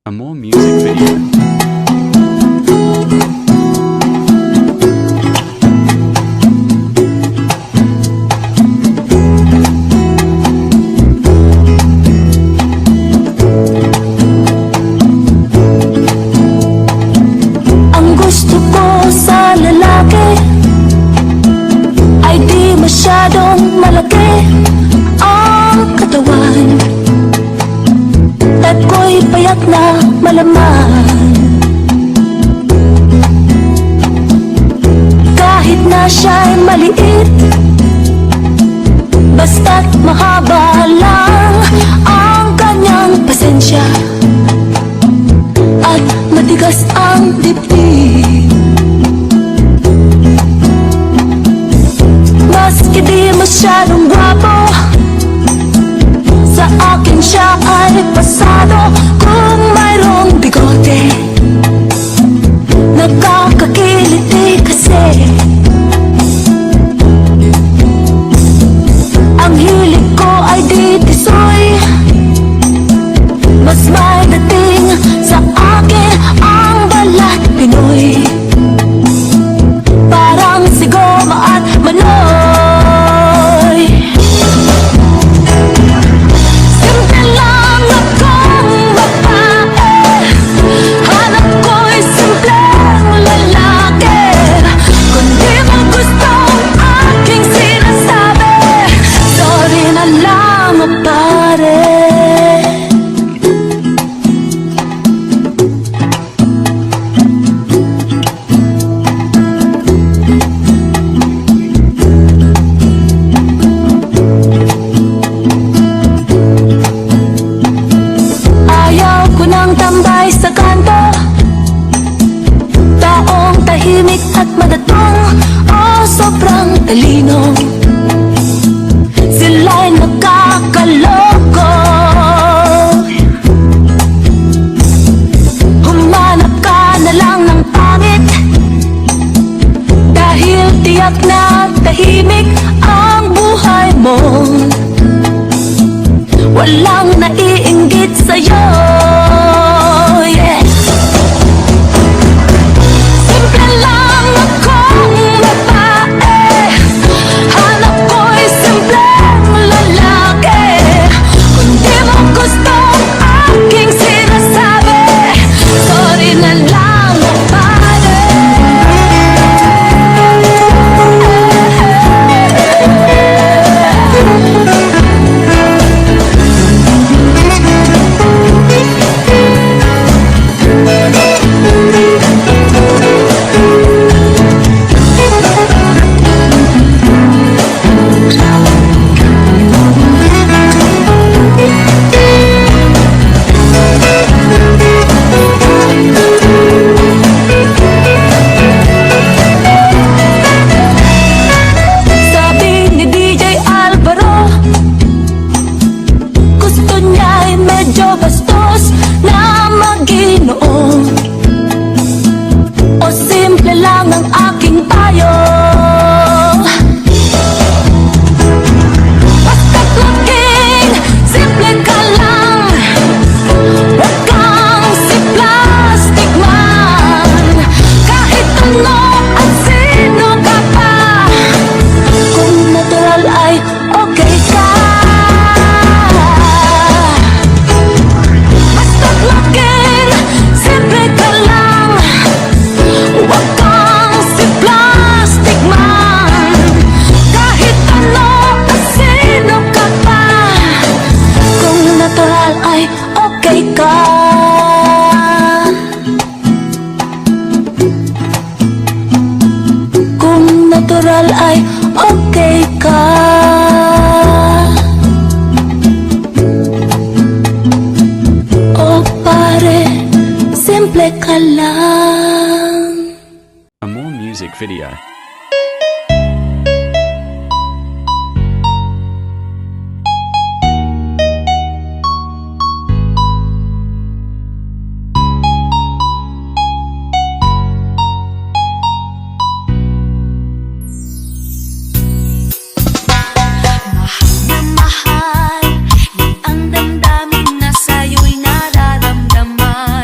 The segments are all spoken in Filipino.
A more music video. Ang gusto ko sa lalaki ay di masyadong malaki ang katawan, at ko'y payak na malaman. Kahit na siya'y maliit, basta't mahaba lang ang kanyang pasensya at matigas ang dibdib. Maski di masyadong gwapo, sa akin siya ay pasado. Kung mayroong bigote, nakakakiliti kasi. Ang hilig ko ay di tisoy, mas may dating sa akin ang balat Pinoy. Parang si Goma at Manoy. Simple lang akong babae, hanap ko'y simpleng lalaki. Kung di mo gusto ang aking sinasabi, sorry na lang pare. Ayaw ko nang tambay sa kanto, taong tahimik at madatong o sobrang talino. Sila'y nakakaloko. Humanap ka na lang ng pangit, dahil tiyak na tahimik ang buhay mo. Walang naiinggit sa'yo, yeah. Simple lang akong babae, hanap ko'y simpleng lalaki. Kung di mo gusto ang aking sinasabi, sorry na lang pare. Sabi ni DJ Alvaro, gusto niya'y medyo bastos na mag-Ginoo, o simple lang ang aking payo. Basta't laging simple ka lang, huwag kang si plastic man. Kahit ano at sino ka pa, kung natural ay okay ka. Basta't laging simple ka lang, huwag kang si plastic man. Kahit ano at sino ka pa, kung natural ay okay ka. Kung natural ay okay ka. Oh pare, simple ka lang. A more music video. Mahal na mahal, yung ang damdamin na sa'yo'y nararamdaman.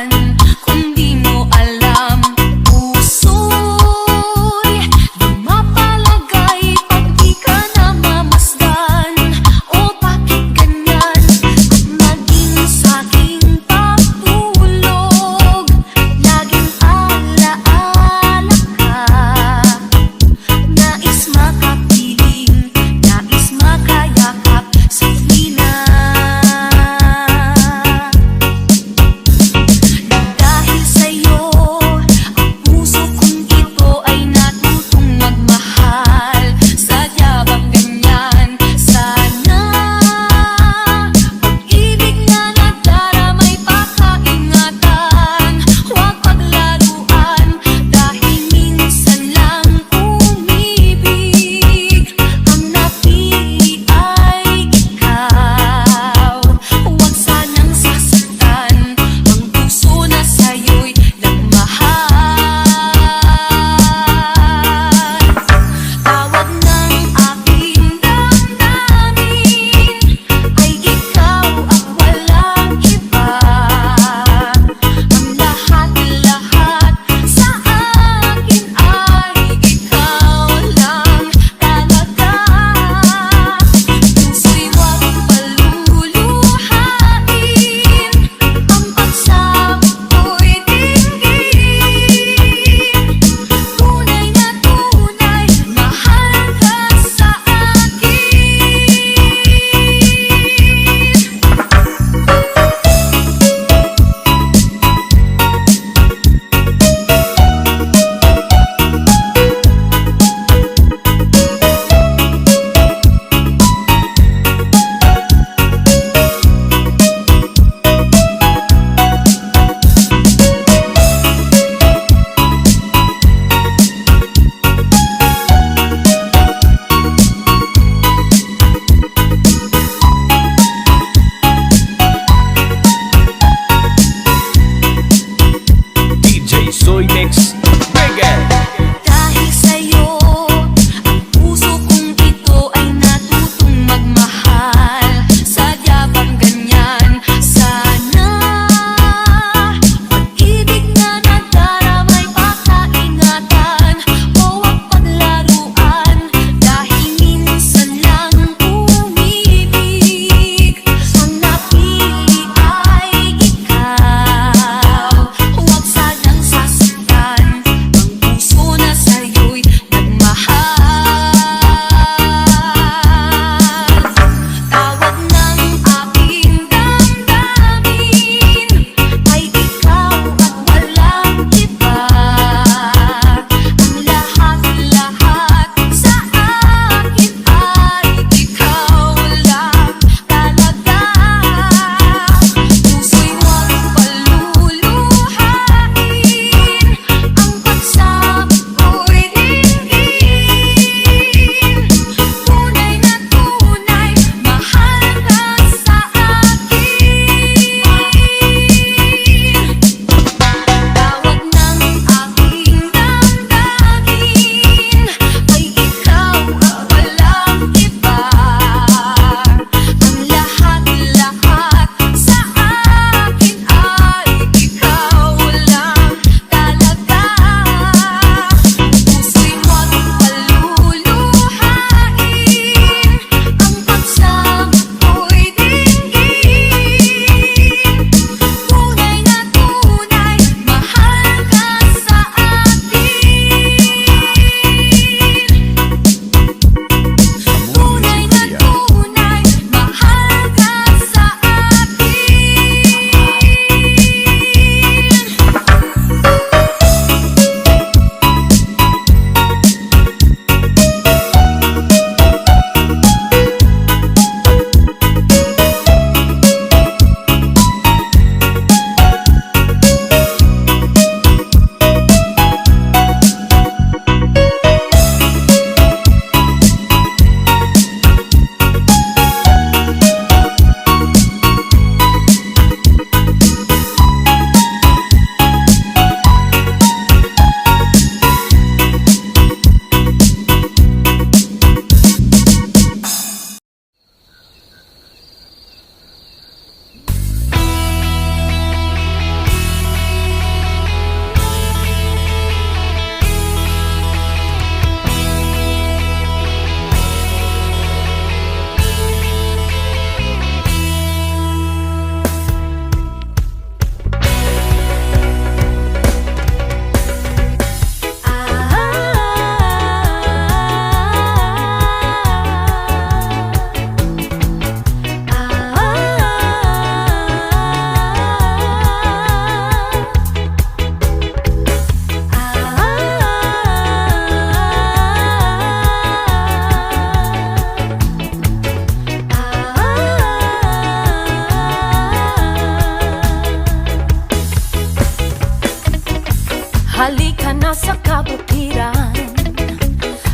Halika na sa kabukiran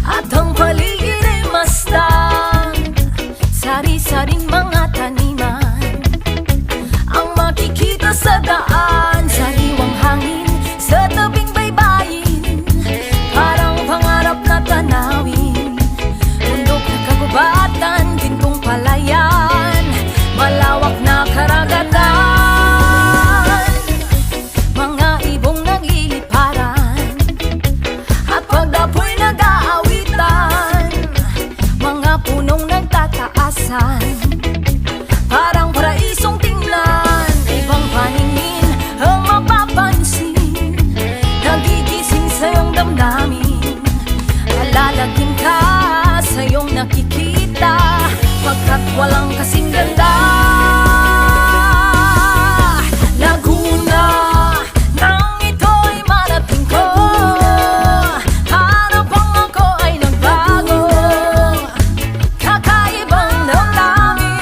at ang paligid ay masdan. Sari-saring mga taniman ang makikita sa daan. Sariwang hangin sa tabing baybayin, parang pangarap na tanawin. Bundok na kagubatan, gintong palayan, malawak na karagatan. Mga ibong nagiliparan at pagdapoy nag-aawitan, mga punong nagtataasan, parang paraisong tingnan. Ibang paningin ang mapapansin, nagigising sa iyong damdamin. Alalagin ka sa iyong nakikita, pagkat walang kasing ganda. Laguna, nang ito'y marating ko, harapang ako ay nagbago, kakaibang damdamin.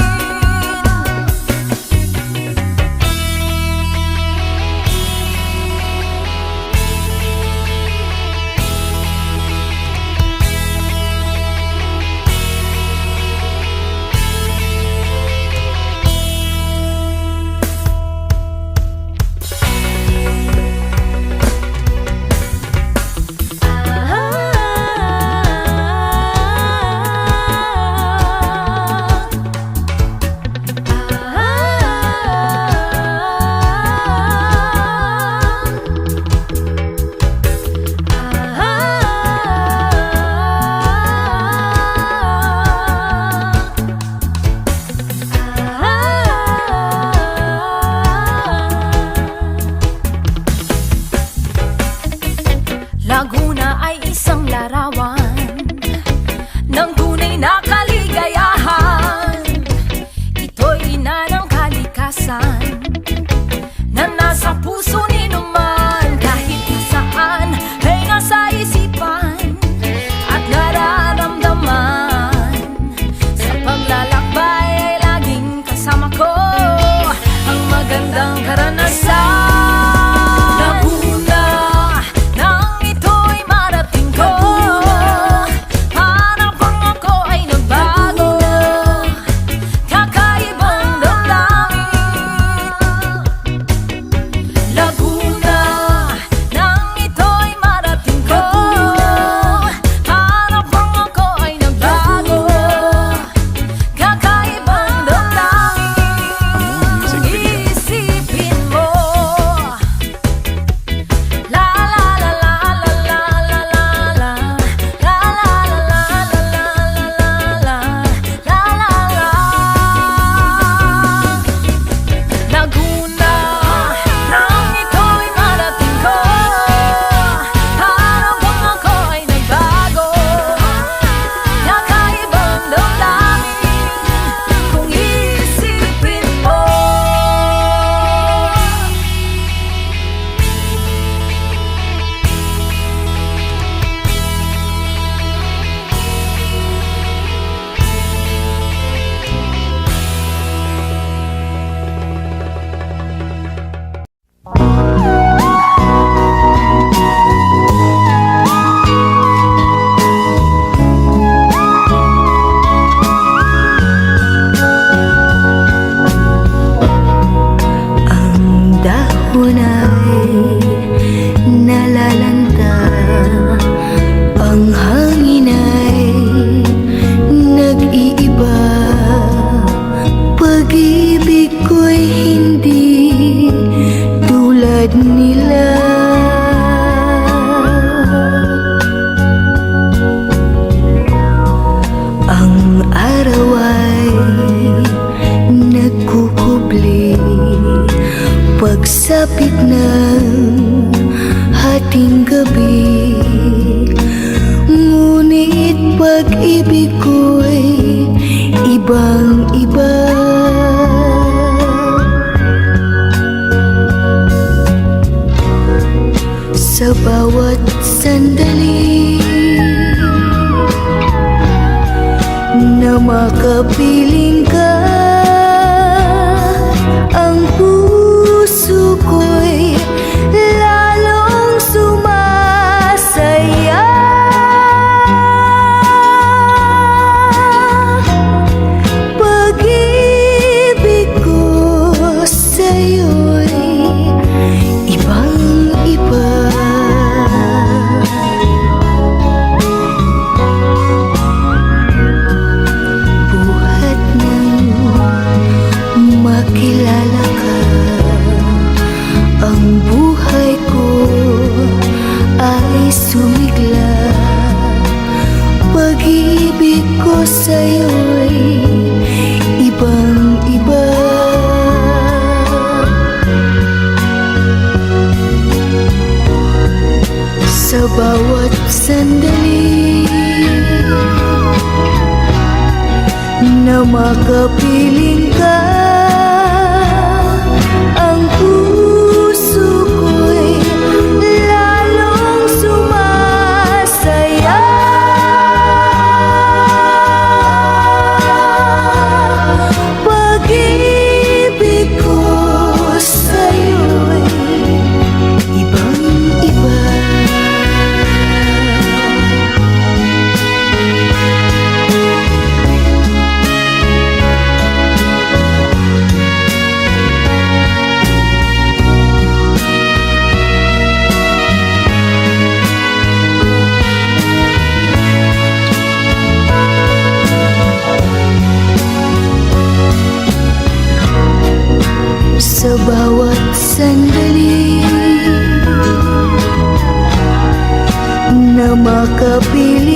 Laguna ay isang larawan ng tunay na kaligayahan. Ito'y ina ng kalikasan na nasa puso ni numan. Kahit nasaan ay nasa isipan at nararamdaman. Sa paglalakbay ay laging kasama ko ang magandang karanasan. Pagsapit ng hating gabi, ngunit pag-ibig ko'y ibang-iba. Sa bawat sandali na makapiling ka, ang puso ko'y lalong sumama. sandali na makapiling ka, ang puso ko'y lalong sumasaya. Pag-ibig ko sa'yo'y ibang-iba. Sa bawat sandali na makapiling